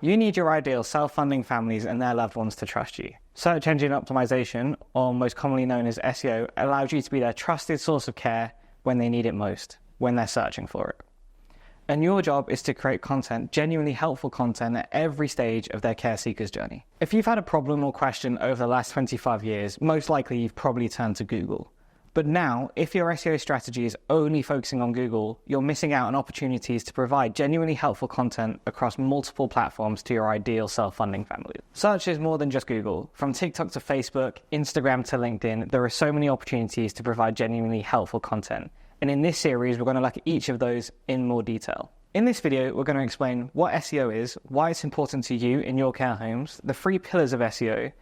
You need your ideal self-funding families and their loved ones to trust you. Search engine optimization, or most commonly known as SEO, allows you to be their trusted source of care when they need it most, when they're searching for it. And your job is to create content, genuinely helpful content at every stage of their care seeker's journey. If you've had a problem or question over the last 25 years, most likely you've probably turned to Google. But now, if your SEO strategy is only focusing on Google, you're missing out on opportunities to provide genuinely helpful content across multiple platforms to your ideal self-funding family. Search is more than just Google. From TikTok to Facebook, Instagram to LinkedIn, there are so many opportunities to provide genuinely helpful content. And in this series, we're going to look at each of those in more detail. In this video, we're going to explain what SEO is, why it's important to you in your care homes, the 3 pillars of SEO,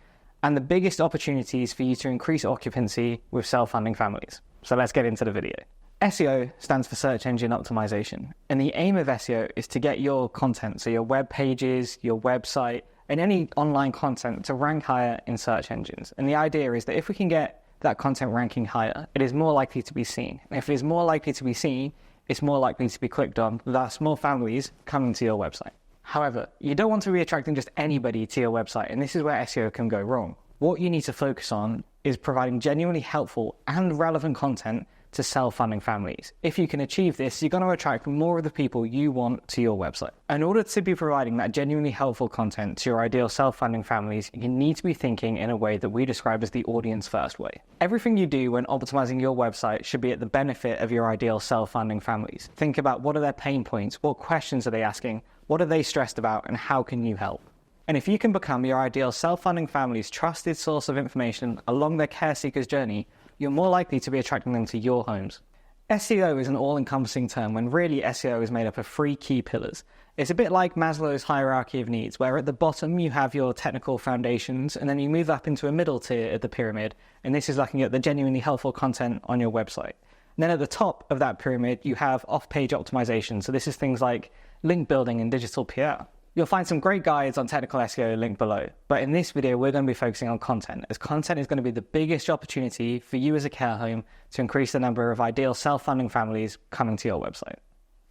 and the biggest opportunities for you to increase occupancy with self-funding families. So let's get into the video. SEO stands for search engine optimization, and the aim of SEO is to get your content, so your web pages, your website, and any online content to rank higher in search engines. And the idea is that if we can get that content ranking higher, it is more likely to be seen. And if it is more likely to be seen, it's more likely to be clicked on, thus more families coming to your website. However, you don't want to be attracting just anybody to your website, and this is where SEO can go wrong. What you need to focus on is providing genuinely helpful and relevant content to self-funding families. If you can achieve this, you're going to attract more of the people you want to your website. In order to be providing that genuinely helpful content to your ideal self-funding families, you need to be thinking in a way that we describe as the audience first way. Everything you do when optimizing your website should be at the benefit of your ideal self-funding families. Think about what are their pain points, what questions are they asking, what are they stressed about, and how can you help? And if you can become your ideal self-funding family's trusted source of information along their care seeker's journey, you're more likely to be attracting them to your homes. SEO is an all-encompassing term when really SEO is made up of 3 key pillars. It's a bit like Maslow's hierarchy of needs, where at the bottom you have your technical foundations, and then you move up into a middle tier of the pyramid, and this is looking at the genuinely helpful content on your website. And then at the top of that pyramid, you have off-page optimization. So this is things like link building and digital PR. You'll find some great guides on technical SEO linked below, but in this video, we're going to be focusing on content, as content is going to be the biggest opportunity for you as a care home to increase the number of ideal self-funding families coming to your website.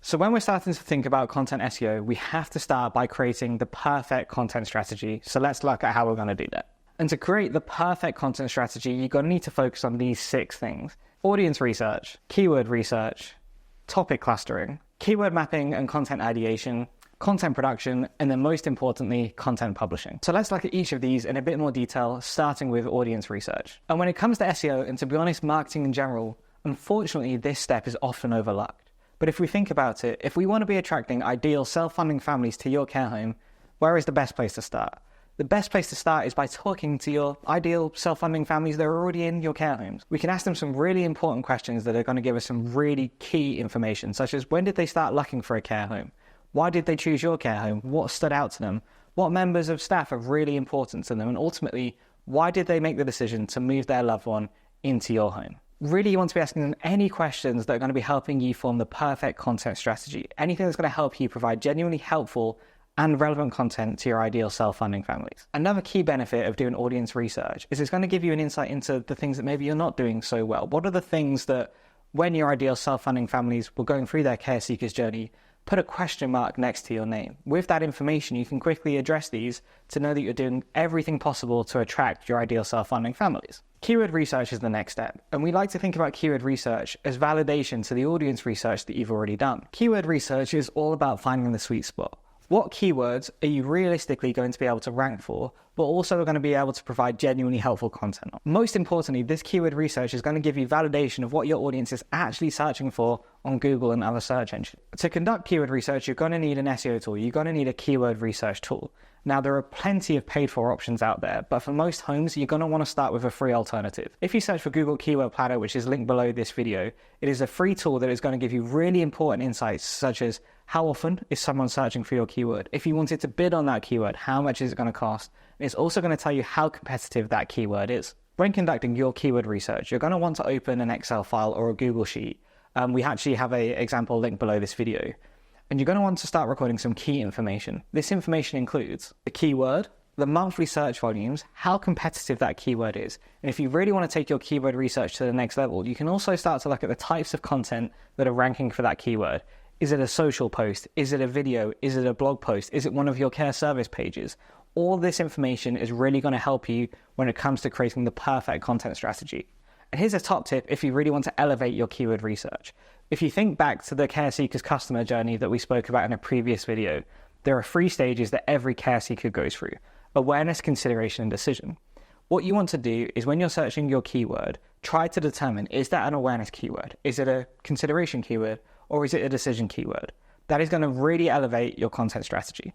So when we're starting to think about content SEO, we have to start by creating the perfect content strategy. So let's look at how we're going to do that. And to create the perfect content strategy, you're going to need to focus on these 6 things: audience research, keyword research, topic clustering, keyword mapping and content ideation, content production, and then most importantly, content publishing. So let's look at each of these in a bit more detail, starting with audience research. And when it comes to SEO, and to be honest, marketing in general, unfortunately, this step is often overlooked. But if we think about it, if we want to be attracting ideal self-funding families to your care home, where is the best place to start? The best place to start is by talking to your ideal self-funding families that are already in your care homes. We can ask them some really important questions that are going to give us some really key information, such as when did they start looking for a care home? Why did they choose your care home? What stood out to them? What members of staff are really important to them? And ultimately, why did they make the decision to move their loved one into your home? Really, you want to be asking them any questions that are going to be helping you form the perfect content strategy. Anything that's going to help you provide genuinely helpful and relevant content to your ideal self-funding families. Another key benefit of doing audience research is it's going to give you an insight into the things that maybe you're not doing so well. What are the things that when your ideal self-funding families were going through their care seeker's journey, put a question mark next to your name. With that information, you can quickly address these to know that you're doing everything possible to attract your ideal self-funding families. Keyword research is the next step, and we like to think about keyword research as validation to the audience research that you've already done. Keyword research is all about finding the sweet spot. What keywords are you realistically going to be able to rank for, but also are going to be able to provide genuinely helpful content on? Most importantly, this keyword research is going to give you validation of what your audience is actually searching for on Google and other search engines. To conduct keyword research, you're going to need an SEO tool. You're going to need a keyword research tool. Now, there are plenty of paid-for options out there, but for most homes, you're going to want to start with a free alternative. If you search for Google Keyword Planner, which is linked below this video, it is a free tool that is going to give you really important insights, such as how often is someone searching for your keyword? If you wanted to bid on that keyword, how much is it going to cost? It's also going to tell you how competitive that keyword is. When conducting your keyword research, you're going to want to open an Excel file or a Google Sheet. We actually have an example linked below this video. And you're going to want to start recording some key information. This information includes the keyword, the monthly search volumes, how competitive that keyword is. And if you really want to take your keyword research to the next level, you can also start to look at the types of content that are ranking for that keyword. Is it a social post? Is it a video? Is it a blog post? Is it one of your care service pages? All this information is really going to help you when it comes to creating the perfect content strategy. And here's a top tip if you really want to elevate your keyword research. If you think back to the care seeker's customer journey that we spoke about in a previous video, there are 3 stages that every care seeker goes through: awareness, consideration, and decision. What you want to do is when you're searching your keyword, try to determine, is that an awareness keyword? Is it a consideration keyword? Or is it a decision keyword? That is going to really elevate your content strategy.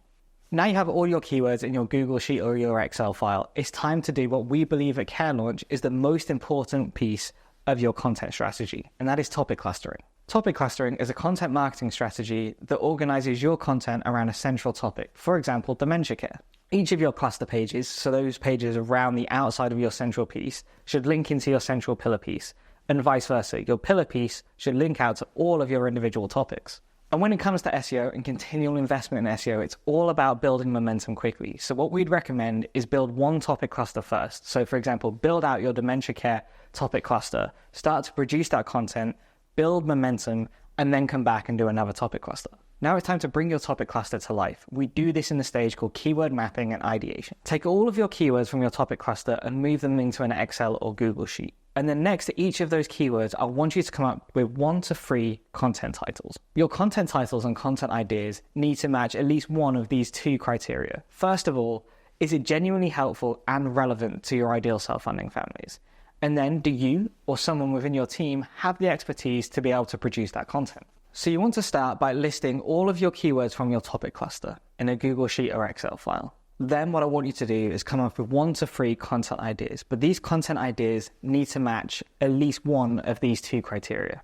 Now you have all your keywords in your Google Sheet or your Excel file. It's time to do what we believe at Care Launch is the most important piece of your content strategy, and that is topic clustering. Topic clustering is a content marketing strategy that organizes your content around a central topic. For example, dementia care. Each of your cluster pages, so those pages around the outside of your central piece, should link into your central pillar piece, and vice versa. Your pillar piece should link out to all of your individual topics. And when it comes to SEO and continual investment in SEO, it's all about building momentum quickly. So what we'd recommend is build one topic cluster first. So for example, build out your dementia care topic cluster, start to produce that content, build momentum, and then come back and do another topic cluster. Now it's time to bring your topic cluster to life. We do this in the stage called keyword mapping and ideation. Take all of your keywords from your topic cluster and move them into an Excel or Google Sheet. And then next to each of those keywords, I want you to come up with 1 to 3 content titles. Your content titles and content ideas need to match at least one of these 2 criteria. First of all, is it genuinely helpful and relevant to your ideal self-funding families? And then do you or someone within your team have the expertise to be able to produce that content? So you want to start by listing all of your keywords from your topic cluster in a Google Sheet or Excel file. Then what I want you to do is come up with 1 to 3 content ideas, but these content ideas need to match at least one of these 2 criteria.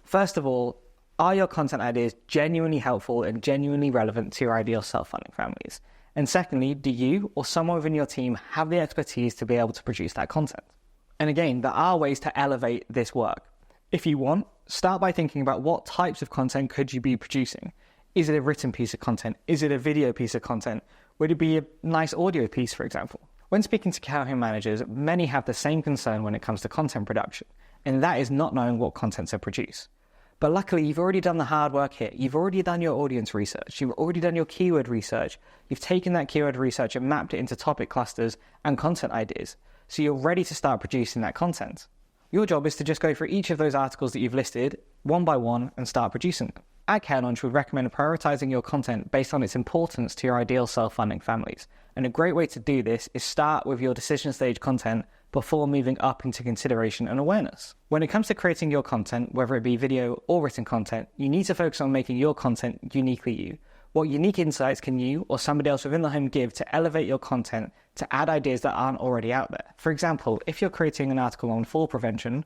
First of all, are your content ideas genuinely helpful and genuinely relevant to your ideal self-funding families? And secondly, do you or someone within your team have the expertise to be able to produce that content? And again, there are ways to elevate this work. If you want, start by thinking about what types of content could you be producing. Is it a written piece of content? Is it a video piece of content? Would it be a nice audio piece, for example? When speaking to care home managers, many have the same concern when it comes to content production, and that is not knowing what content to produce. But luckily, you've already done the hard work here. You've already done your audience research. You've already done your keyword research. You've taken that keyword research and mapped it into topic clusters and content ideas. So you're ready to start producing that content. Your job is to just go through each of those articles that you've listed one by one and start producing them. At Care Launch, we'd recommend prioritizing your content based on its importance to your ideal self-funding families. And a great way to do this is start with your decision stage content before moving up into consideration and awareness. When it comes to creating your content, whether it be video or written content, you need to focus on making your content uniquely you. What unique insights can you or somebody else within the home give to elevate your content to add ideas that aren't already out there? For example, if you're creating an article on fall prevention,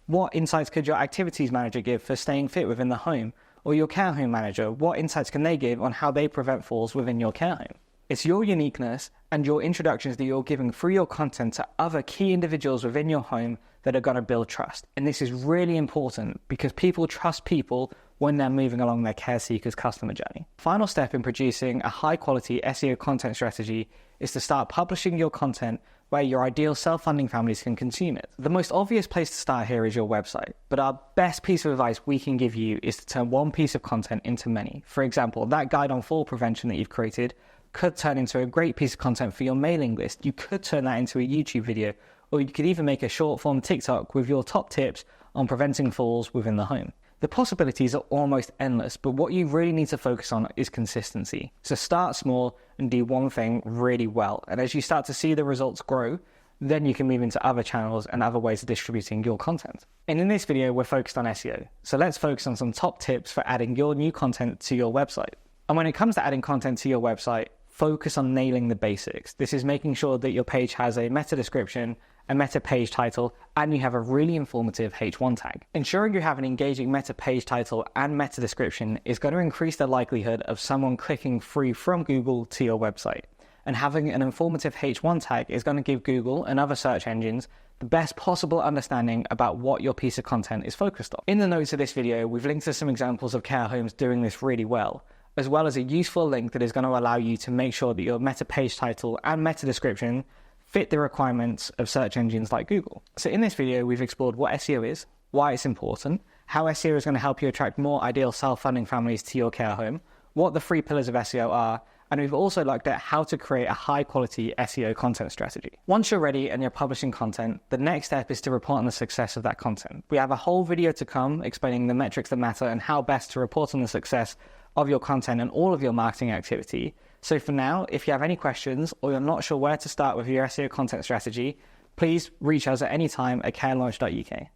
what insights could your activities manager give for staying fit within the home? Or your care home manager, what insights can they give on how they prevent falls within your care home? It's your uniqueness and your introductions that you're giving through your content to other key individuals within your home that are going to build trust. And this is really important because people trust people when they're moving along their care seeker's customer journey. Final step in producing a high quality SEO content strategy is to start publishing your content where your ideal self-funding families can consume it. The most obvious place to start here is your website, but our best piece of advice we can give you is to turn one piece of content into many. For example, that guide on fall prevention that you've created could turn into a great piece of content for your mailing list. You could turn that into a YouTube video, or you could even make a short form TikTok with your top tips on preventing falls within the home. The possibilities are almost endless, but what you really need to focus on is consistency. So start small and do one thing really well. And as you start to see the results grow, then you can move into other channels and other ways of distributing your content. And in this video, we're focused on SEO. So let's focus on some top tips for adding your new content to your website. And when it comes to adding content to your website, focus on nailing the basics. This is making sure that your page has a meta description, a meta page title, and you have a really informative H1 tag. Ensuring you have an engaging meta page title and meta description is going to increase the likelihood of someone clicking through from Google to your website. And having an informative H1 tag is going to give Google and other search engines the best possible understanding about what your piece of content is focused on. In the notes of this video, we've linked to some examples of care homes doing this really well, as well as a useful link that is going to allow you to make sure that your meta page title and meta description fit the requirements of search engines like Google. So in this video, we've explored what SEO is, why it's important, how SEO is going to help you attract more ideal self-funding families to your care home, what the 3 pillars of SEO are, and we've also looked at how to create a high-quality SEO content strategy. Once you're ready and you're publishing content, the next step is to report on the success of that content. We have a whole video to come explaining the metrics that matter and how best to report on the success of your content and all of your marketing activity. So for now, if you have any questions or you're not sure where to start with your SEO content strategy, please reach us at any time at carelaunch.uk.